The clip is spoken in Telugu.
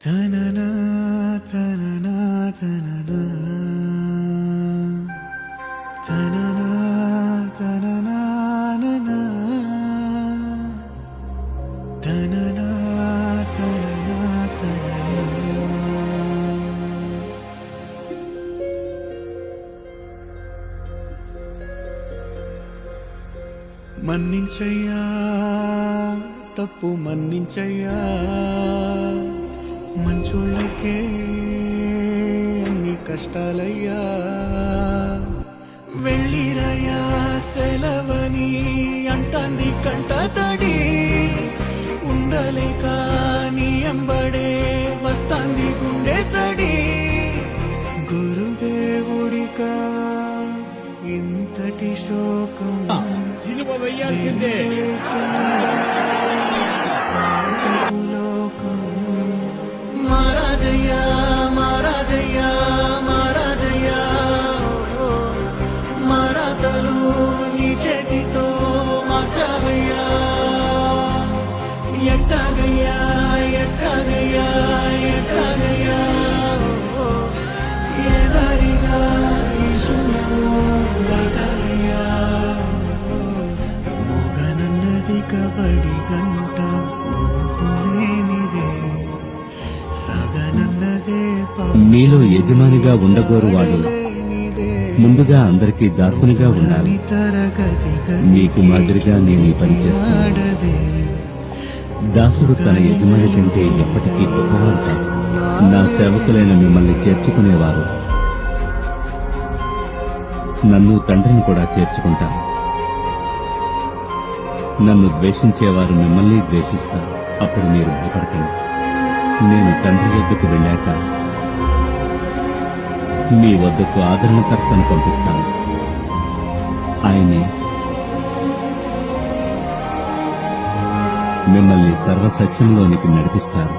తననా తననా తననా తననా తననా ననా తననా తననా తననా మన్నించయ్యా తప్పు మన్నించయ్యా మంచోళ్ళకే అన్ని కష్టాలయ్యా వెళ్ళిరయ్యా సెలవని అంటాంది కంట తడి ఉండలేక నీ ఎంబడే వస్తాంది గుండె సడి గురుదేవుడికా ఇంతటి శోకం సిలువ వేయాల్సిందే. లోకం మహారాజయ్యా మహారాజయ్యా మహారాజయ్యా మరాతలు నీ చేతితో మార్చావయ్యా ఎట్టాగయ్యా ఎట్టాగయ్యా ఎట్టాగయ్యా ఏ దారిగా ఈ శూన్యము దాటాలయ్యా మూగనన్నది కబడి గంట నువ్వు లేనిదే సగనన్నదే మీలో యజమానిగా ఉండగోరువాడు ముందుగా అందరికీ దాసునిగా ఉండాలి. మీకు మాదిరిగా నేను ఈ పని చేస్తాను. దాసుడు తన యజమాని కంటే ఎప్పటికీ గొప్పవారు కాదు. నా సేవకులైన మిమ్మల్ని చేర్చుకునేవారు నన్ను తండ్రిని కూడా చేర్చుకుంటారు. నన్ను ద్వేషించేవారు మిమ్మల్ని ద్వేషిస్తారు. అప్పుడు మీరు భయపడకండి. నేను తండ్రి వద్దకు వెళ్ళాక మీ వద్దకు ఆదరణకర్తను పంపిస్తాను. ఆయనే మిమ్మల్ని సర్వసత్యంలోనికి నడిపిస్తారు.